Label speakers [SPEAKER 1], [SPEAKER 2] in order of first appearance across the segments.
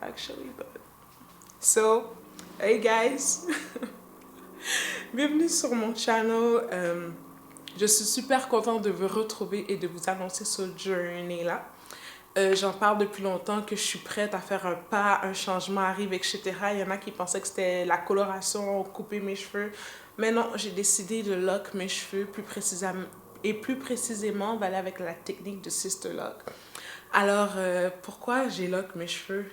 [SPEAKER 1] actually, but... So, hey guys! Bienvenue sur mon channel. Je suis super contente de vous retrouver et de vous annoncer ce journey-là. J'en parle depuis longtemps que je suis prête à faire un pas, un changement arrive, etc. Il y en a qui pensaient que c'était la coloration, couper mes cheveux. Mais non, j'ai décidé de lock mes cheveux plus précisément, on va aller avec la technique de Sister Lock. Alors, pourquoi j'ai lock mes cheveux?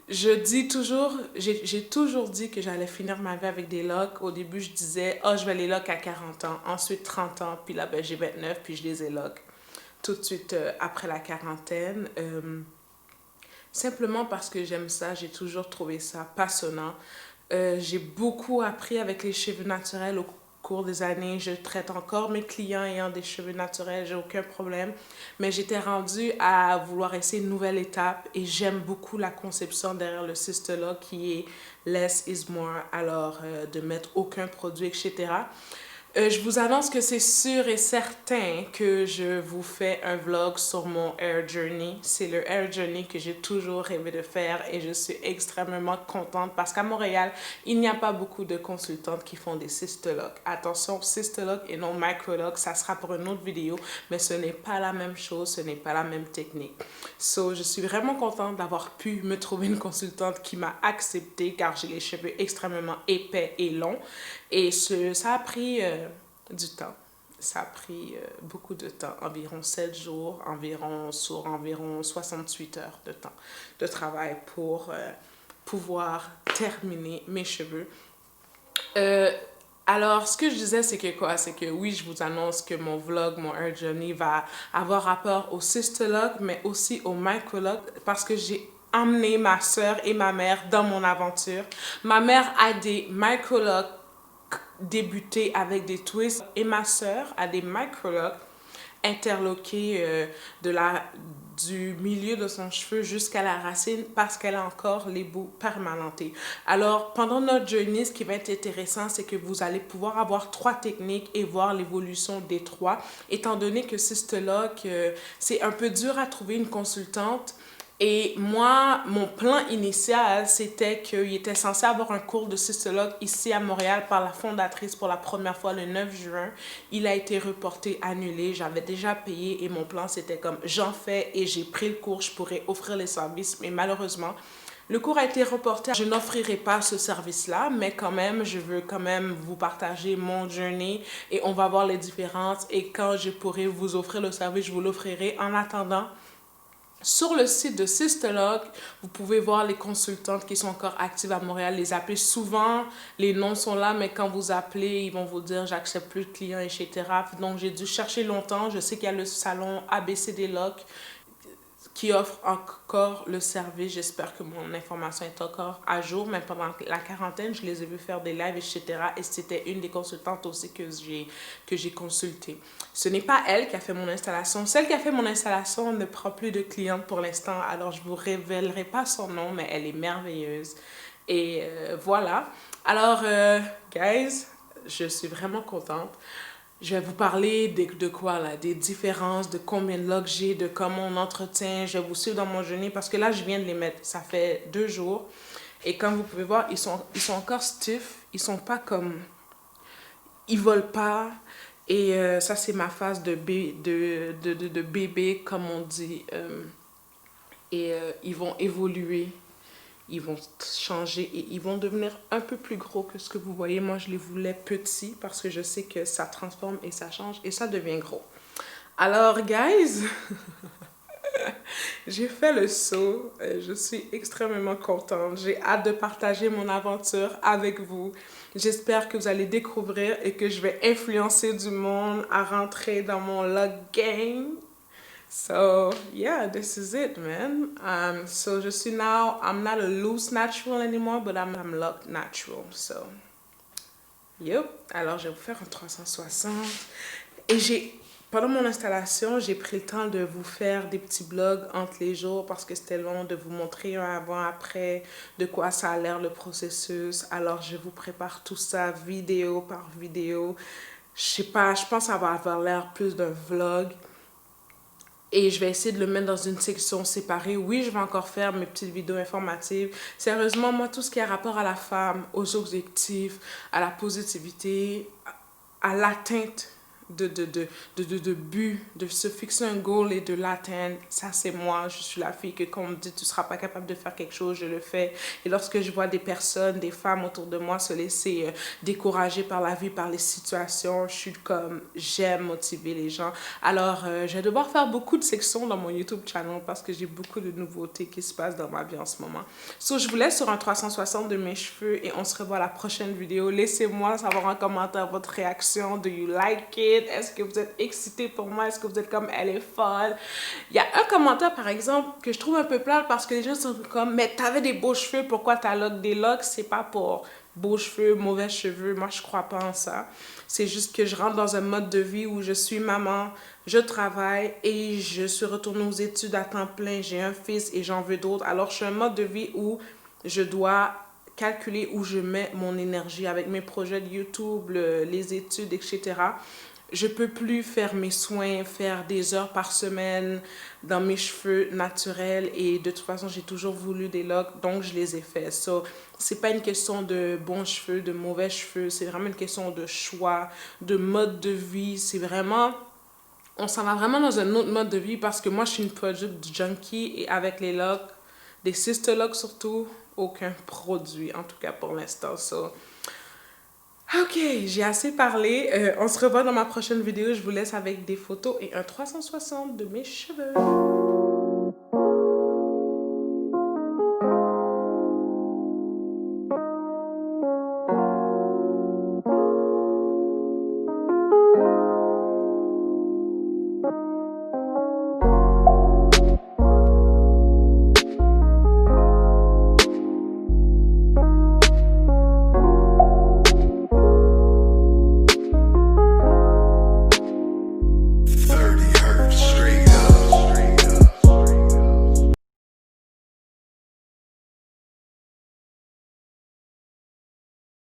[SPEAKER 1] J'ai toujours dit que j'allais finir ma vie avec des locks. Au début, je disais, oh, je vais les lock à 40 ans, ensuite 30 ans, puis là, ben, j'ai 29, puis je les ai lock tout de suite après la quarantaine. Simplement parce que j'aime ça, j'ai toujours trouvé ça passionnant. J'ai beaucoup appris avec les cheveux naturels au cours des années. Je traite encore mes clients ayant des cheveux naturels, j'ai aucun problème. Mais j'étais rendue à vouloir essayer une nouvelle étape et j'aime beaucoup la conception derrière le Sister Lock qui est less is more, alors de mettre aucun produit, etc. Je vous annonce que c'est sûr et certain que je vous fais un vlog sur mon hair journey. C'est le hair journey que j'ai toujours rêvé de faire et je suis extrêmement contente parce qu'à Montréal, il n'y a pas beaucoup de consultantes qui font des Sister Lock. Attention, Sister Lock et non Micro Lock, ça sera pour une autre vidéo, mais ce n'est pas la même chose, ce n'est pas la même technique. So, je suis vraiment contente d'avoir pu me trouver une consultante qui m'a accepté car j'ai les cheveux extrêmement épais et longs. Et ça a pris du temps. Ça a pris beaucoup de temps, environ 7 jours, sur environ 68 heures de temps de travail pour pouvoir terminer mes cheveux. Alors, ce que je disais, c'est que quoi? C'est que oui, je vous annonce que mon vlog, mon hair journey va avoir rapport au Sister Lock, mais aussi au Micro Lock, parce que j'ai emmené ma soeur et ma mère dans mon aventure. Ma mère a des Micro Lock débuté avec des twists et ma soeur a des Micro Lock interloqués du milieu de son cheveu jusqu'à la racine parce qu'elle a encore les bouts permanentés. Alors, pendant notre journey, ce qui va être intéressant, c'est que vous allez pouvoir avoir 3 techniques et voir l'évolution des 3. Étant donné que Sister Lock, c'est un peu dur à trouver une consultante. Et moi, mon plan initial, c'était qu'il était censé avoir un cours de Sister Lock ici à Montréal par la fondatrice pour la première fois le 9 juin. Il a été reporté, annulé. J'avais déjà payé et mon plan, c'était comme j'en fais et j'ai pris le cours, je pourrais offrir les services. Mais malheureusement, le cours a été reporté. Je n'offrirai pas ce service-là, mais quand même, je veux quand même vous partager mon journey et on va voir les différences. Et quand je pourrai vous offrir le service, je vous l'offrirai. En attendant, sur le site de Sister Lock, vous pouvez voir les consultantes qui sont encore actives à Montréal, les appeler. Souvent, les noms sont là, mais quand vous appelez, ils vont vous dire « j'accepte plus de clients », etc. Donc, j'ai dû chercher longtemps. Je sais qu'il y a le salon ABCD Lock qui offre encore le service. J'espère que mon information est encore à jour, mais pendant la quarantaine, je les ai vus faire des lives, etc. Et c'était une des consultantes aussi que j'ai consultée. Ce n'est pas elle qui a fait mon installation. Celle qui a fait mon installation ne prend plus de clientes pour l'instant, alors je ne vous révélerai pas son nom, mais elle est merveilleuse. Et voilà. Alors, guys, je suis vraiment contente. Je vais vous parler de quoi là? Des différences, de combien de locks j'ai, de comment on entretient. Je vais vous suivre dans mon journée parce que là, je viens de les mettre. Ça fait 2 jours. Et comme vous pouvez voir, ils sont encore stiff. Ils sont pas comme... Ils volent pas. Et ça, c'est ma phase de bébé, comme on dit. Ils vont évoluer. Ils vont changer et ils vont devenir un peu plus gros que ce que vous voyez. Moi, je les voulais petits parce que je sais que ça transforme et ça change et ça devient gros. Alors, guys, j'ai fait le saut. Je suis extrêmement contente. J'ai hâte de partager mon aventure avec vous. J'espère que vous allez découvrir et que je vais influencer du monde à rentrer dans mon lock game. So, yeah, this is it, man. So, I'm not a loose natural anymore, but I'm locked natural. So, yep. Alors, je vais vous faire un 360. Et pendant mon installation, j'ai pris le temps de vous faire des petits vlogs entre les jours parce que c'était long de vous montrer un avant-après, de quoi ça a l'air le processus. Alors, je vous prépare tout ça vidéo par vidéo. Je sais pas, je pense que ça va avoir l'air plus d'un vlog. Et je vais essayer de le mettre dans une section séparée. Oui, je vais encore faire mes petites vidéos informatives. Sérieusement, moi, tout ce qui a rapport à la femme, aux objectifs, à la positivité, à l'atteinte de but, de se fixer un goal et de l'atteindre, ça c'est moi. Je suis la fille que quand on me dit tu seras pas capable de faire quelque chose, je le fais. Et lorsque je vois des personnes, des femmes autour de moi se laisser décourager par la vie, par les situations, je suis comme, j'aime motiver les gens. Alors, je vais devoir faire beaucoup de sections dans mon YouTube channel parce que j'ai beaucoup de nouveautés qui se passent dans ma vie en ce moment. So, je vous laisse sur un 360 de mes cheveux et on se revoit à la prochaine vidéo. Laissez-moi savoir en commentaire votre réaction. Do you like it? Est-ce que vous êtes excité pour moi? Est-ce que vous êtes comme elle est folle? Il y a un commentaire par exemple que je trouve un peu plate parce que les gens sont comme mais t'avais des beaux cheveux, pourquoi t'as lock des locks? C'est pas pour beaux cheveux, mauvais cheveux, moi je crois pas en ça. C'est juste que je rentre dans un mode de vie où je suis maman, je travaille et je suis retournée aux études à temps plein, j'ai un fils et j'en veux d'autres. Alors je suis un mode de vie où je dois calculer où je mets mon énergie avec mes projets de YouTube, les études, etc. Je peux plus faire mes soins, faire des heures par semaine dans mes cheveux naturels et de toute façon, j'ai toujours voulu des locks, donc je les ai faits. So, c'est pas une question de bons cheveux, de mauvais cheveux, c'est vraiment une question de choix, de mode de vie. C'est vraiment, on s'en va vraiment dans un autre mode de vie parce que moi, je suis une product junkie et avec les locks, des sister locks surtout, aucun produit, en tout cas pour l'instant. So, ok, j'ai assez parlé. On se revoit dans ma prochaine vidéo. Je vous laisse avec des photos et un 360 de mes cheveux.